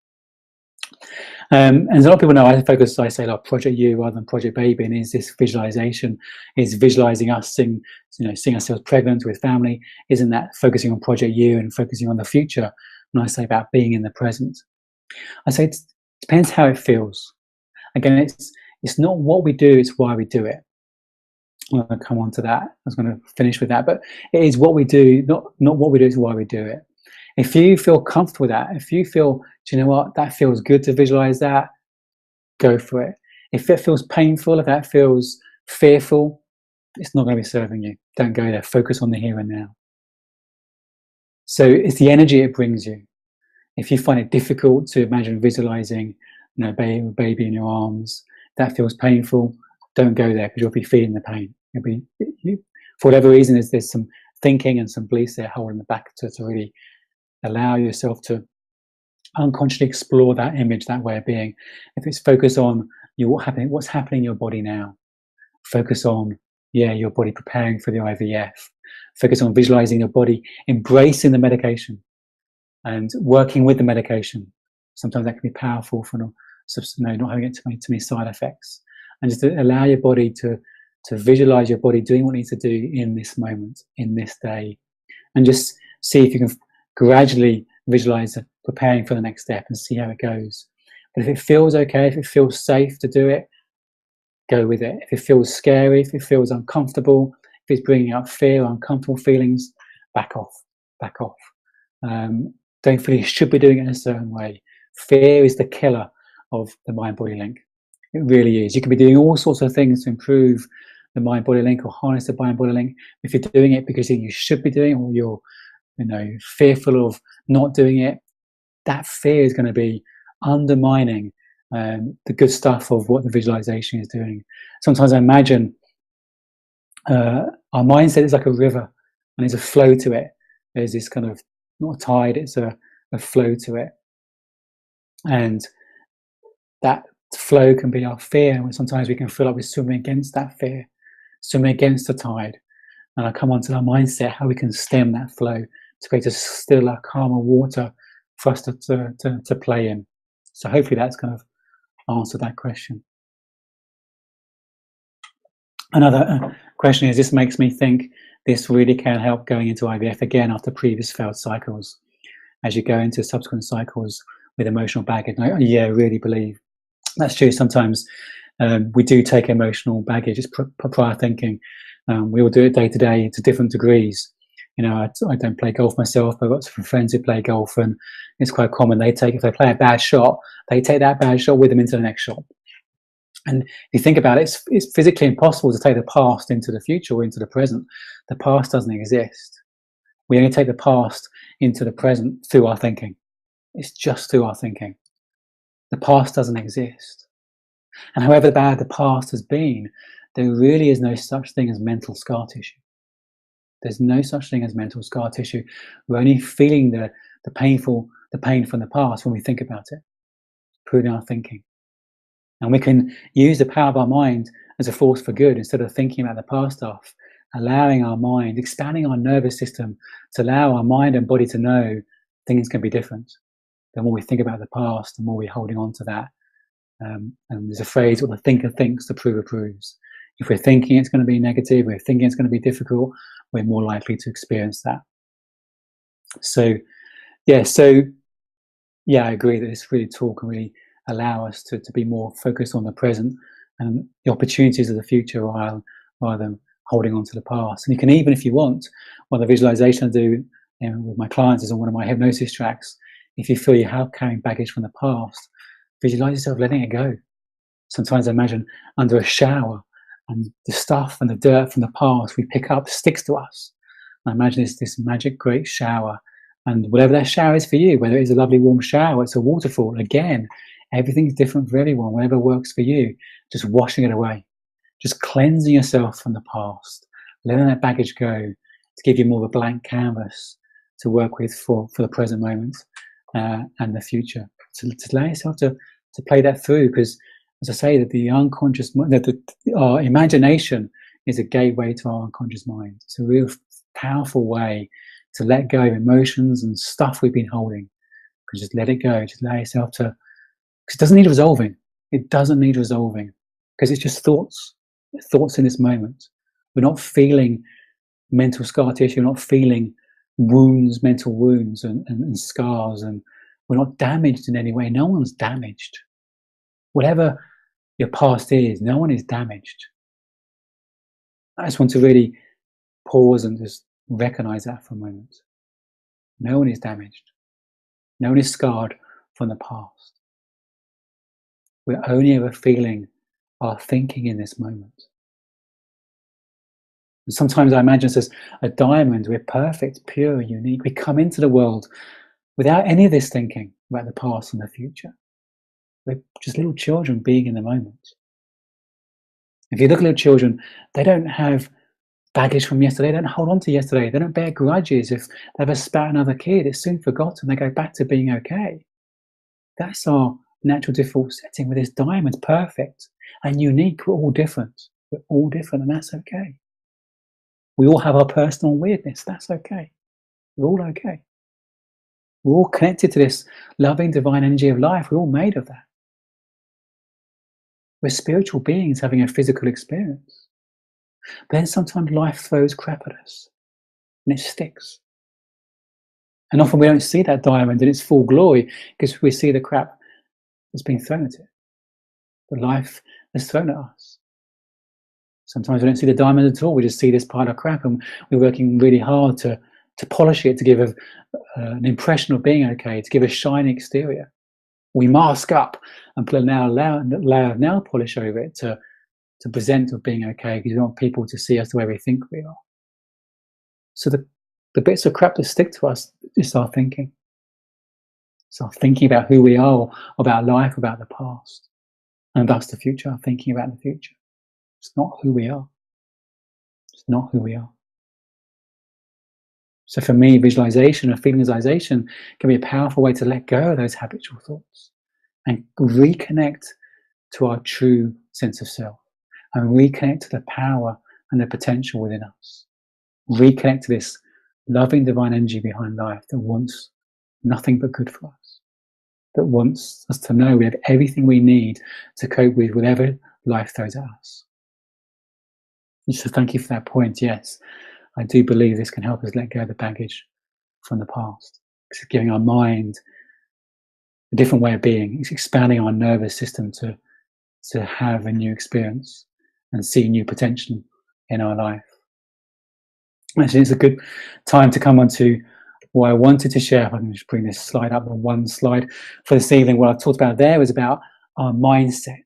And a lot of people know I say like Project You rather than Project Baby, and is this visualization, is visualizing us seeing ourselves pregnant with family, isn't that focusing on Project You and focusing on the future? When I say about being in the present, I say it depends how it feels. Again, it's not what we do, it's why we do it. I'm going to come on to that. I was going to finish with that, but it is what we do, not what we do, it's why we do it. If you feel comfortable with that, if you feel, do you know what, that feels good to visualize that, go for it. If it feels painful, if that feels fearful, it's not going to be serving you. Don't go there. Focus on the here and now. So it's the energy it brings you. If you find it difficult to imagine visualizing, baby in your arms, that feels painful, don't go there, because you'll be feeling the pain. For whatever reason, there's some thinking and some beliefs there holding the back to really allow yourself to unconsciously explore that image, that way of being. If it's focus on what's happening in your body now, focus on your body preparing for the IVF, focus on visualizing your body embracing the medication and working with the medication. Sometimes that can be powerful for not having it too many side effects, and just to allow your body to visualize your body doing what it needs to do in this moment, in this day, and just see if you can gradually visualize preparing for the next step and see how it goes. But if it feels okay, if it feels safe to do it, go with it. If it feels scary, if it feels uncomfortable, if it's bringing up fear or uncomfortable feelings, back off. Don't feel you should be doing it in a certain way. Fear is the killer of the mind-body link. It really is. You can be doing all sorts of things to improve the mind-body link or harness the mind-body link. If you're doing it because you should be doing it, or you're fearful of not doing it, that fear is going to be undermining the good stuff of what the visualization is doing. Sometimes I imagine our mindset is like a river, and there's a flow to it. There's this kind of, not a tide, it's a flow to it. And that flow can be our fear, and sometimes we can feel like we're swimming against that fear, swimming against the tide. And I come on to our mindset, how we can stem that flow to create a stiller, calmer water for us to play in. So hopefully that's kind of answered that question. Another question is, this makes me think this really can help going into IVF again after previous failed cycles. As you go into subsequent cycles with emotional baggage, I really believe that's true. Sometimes we do take emotional baggage, it's prior thinking. We all do it day to day to different degrees. I don't play golf myself, but I've got some friends who play golf, and it's quite common. If they play a bad shot, they take that bad shot with them into the next shot. And if you think about it, it's physically impossible to take the past into the future or into the present. The past doesn't exist. We only take the past into the present through our thinking. It's just through our thinking. The past doesn't exist. And however bad the past has been, there really is no such thing as mental scar tissue. There's no such thing as mental scar tissue. We're only feeling the pain from the past when we think about it, including our thinking. And we can use the power of our mind as a force for good instead of thinking about the past stuff, allowing our mind, expanding our nervous system to allow our mind and body to know things can be different. The more we think about the past, the more we're holding on to that. And there's a phrase, what the thinker thinks, the prover proves. If we're thinking it's going to be negative, we're thinking it's going to be difficult, we're more likely to experience that. So I agree that this really tool can really allow us to be more focused on the present and the opportunities of the future rather than holding on to the past. And you can even, if you want, one of the visualization I do with my clients is on one of my hypnosis tracks. If you feel you're carrying baggage from the past, visualize yourself letting it go. Sometimes I imagine under a shower, and the stuff and the dirt from the past we pick up sticks to us. I imagine it's this magic great shower, and whatever that shower is for you, whether it's a lovely warm shower, it's a waterfall, again, everything's different for everyone, whatever works for you, just washing it away, just cleansing yourself from the past, letting that baggage go to give you more of a blank canvas to work with for the present moment and the future. To allow yourself to play that through, because as I say, that the unconscious, our imagination is a gateway to our unconscious mind. It's a real powerful way to let go of emotions and stuff we've been holding. Just let it go. Just allow yourself to, because it doesn't need resolving. It doesn't need resolving, because it's just thoughts in this moment. We're not feeling mental scar tissue. We're not feeling wounds, mental wounds and scars, and we're not damaged in any way. No one's damaged. Whatever your past is, no one is damaged. I just want to really pause and just recognize that for a moment. No one is damaged. No one is scarred from the past. We're only ever feeling our thinking in this moment. And sometimes I imagine us as a diamond. We're perfect, pure, unique. We come into the world without any of this thinking about the past and the future. We're just little children being in the moment. If you look at little children, they don't have baggage from yesterday. They don't hold on to yesterday. They don't bear grudges. If they ever spat another kid, it's soon forgotten. They go back to being okay. That's our natural default setting with this diamond, perfect and unique. We're all different. We're all different, and that's okay. We all have our personal weirdness. That's okay. We're all okay. We're all connected to this loving divine energy of life. We're all made of that. We're spiritual beings having a physical experience. But then sometimes life throws crap at us and it sticks. And often we don't see that diamond in its full glory because we see the crap that's been thrown at it. But life has thrown at us. Sometimes we don't see the diamond at all. We just see this pile of crap, and we're working really hard to polish it, to give an impression of being okay, to give a shiny exterior. We mask up and put a layer of nail polish over it to present of being okay, because we want people to see us the way we think we are. So the bits of crap that stick to us is our thinking. It's our thinking about who we are, about life, about the past, and thus the future, our thinking about the future. It's not who we are. It's not who we are. So for me, visualization or feelingization can be a powerful way to let go of those habitual thoughts and reconnect to our true sense of self, and reconnect to the power and the potential within us. Reconnect to this loving divine energy behind life that wants nothing but good for us, that wants us to know we have everything we need to cope with whatever life throws at us. So thank you for that point. Yes, I do believe this can help us let go of the baggage from the past. It's giving our mind a different way of being. It's expanding our nervous system to have a new experience and see new potential in our life. Actually, it's a good time to come on to what I wanted to share. If I can just bring this slide up, the one slide for this evening. What I talked about there was about our mindset.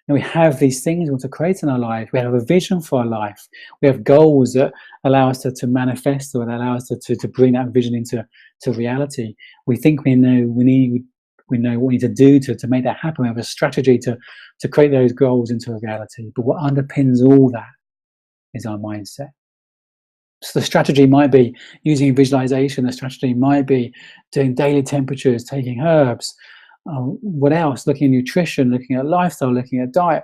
And we have these things we want to create in our life. We have a vision for our life. We have goals that allow us to manifest, or that allow us to bring that vision into reality. We think we know we need We know what we need to do to make that happen. We have a strategy to create those goals into a reality. But what underpins all that is our mindset. So the strategy might be using visualization. The strategy might be doing daily temperatures, taking herbs. What else? Looking at nutrition, looking at lifestyle, looking at diet.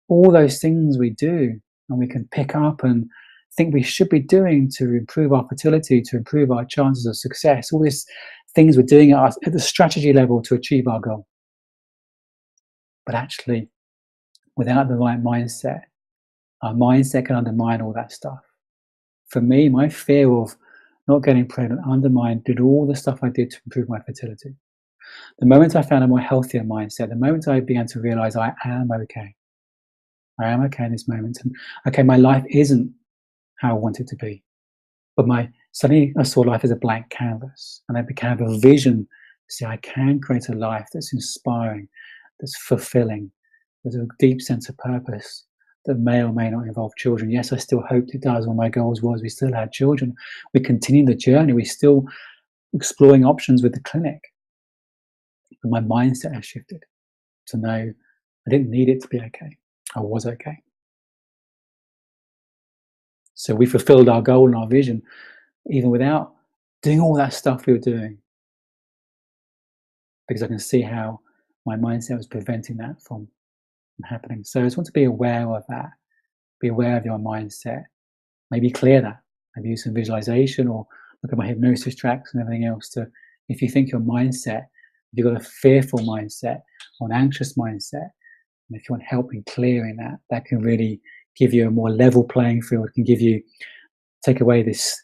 All those things we do and we can pick up and think we should be doing to improve our fertility, to improve our chances of success. All these things we're doing at the strategy level to achieve our goal. But actually, without the right mindset, our mindset can undermine all that stuff. For me, my fear of not getting pregnant did all the stuff I did to improve my fertility. The moment I found a more healthier mindset, the moment I began to realize I am okay. I am okay in this moment. And okay, my life isn't how I want it to be. But suddenly I saw life as a blank canvas. And I began to have a vision to see I can create a life that's inspiring, that's fulfilling. There's a deep sense of purpose that may or may not involve children. Yes, I still hoped it does. One of my goals was we still had children. We continued the journey. We're still exploring options with the clinic. But my mindset has shifted to know I didn't need it to be okay. I was okay. So we fulfilled our goal and our vision even without doing all that stuff we were doing, because I can see how my mindset was preventing that from happening. So I just want to be aware of that. Be aware of your mindset. Maybe clear that. Maybe use some visualization or look at my hypnosis tracks and everything else to, if you think your mindset, if you've got a fearful mindset or an anxious mindset, and if you want help in clearing that, that can really give you a more level playing field. It can take away this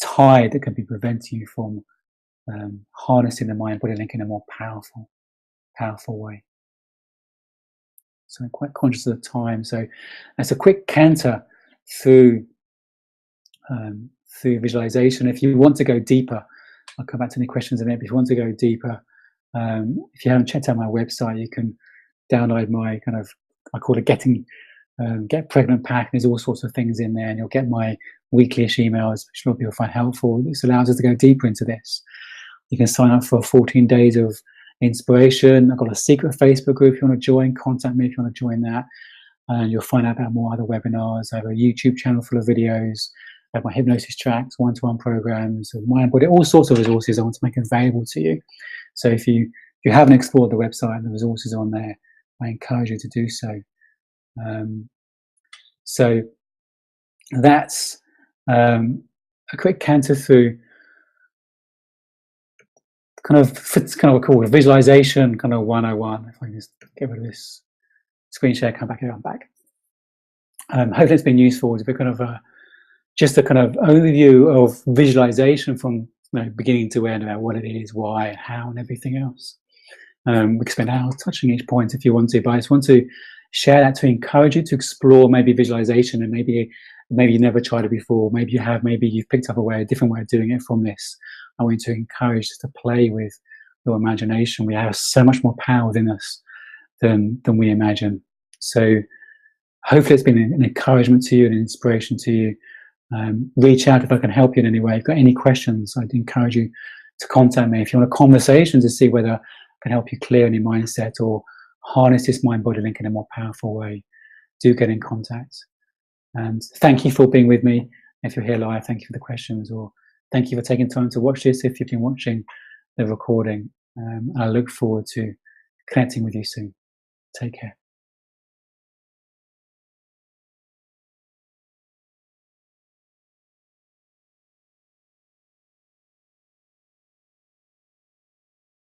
tide that can be preventing you from harnessing the mind-body link in a more powerful way. So I'm quite conscious of the time. So that's a quick canter through visualization. If you want to go deeper, I'll come back to any questions in a minute. If you want to go deeper, if you haven't checked out my website, you can download my I call it Get Pregnant Pack. There's all sorts of things in there, and you'll get my weekly-ish emails, which will be find helpful. This allows us to go deeper into this. You can sign up for 14 days of inspiration. I've got a secret Facebook group if you want to join. Contact me if you want to join that. And you'll find out about more other webinars. I have a YouTube channel full of videos. I have my hypnosis tracks, one-to-one programs, mind body, all sorts of resources I want to make available to you. So if you haven't explored the website and the resources on there, I encourage you to do so. So that's a quick canter through kind of what I call a visualization 101. If I can just get rid of this screen share, come back here, I'm back. Hopefully it's been useful. It's a bit just a kind of overview of visualization from beginning to end about what it is, why, how, and everything else. We can spend hours touching each point if you want to, but I just want to share that to encourage you to explore maybe visualization, and maybe you've never tried it before, maybe you have, maybe you've picked up a different way of doing it from this. I want you to encourage us to play with your imagination. We have so much more power within us than we imagine. So hopefully it's been an encouragement to you, an inspiration to you. Reach out if I can help you in any way. If you've got any questions, I'd encourage you to contact me. If you want a conversation to see whether I can help you clear any mindset or harness this mind-body link in a more powerful way, do get in contact. And thank you for being with me. If you're here live, thank you for the questions, or thank you for taking time to watch this if you've been watching the recording. I look forward to connecting with you soon. Take care.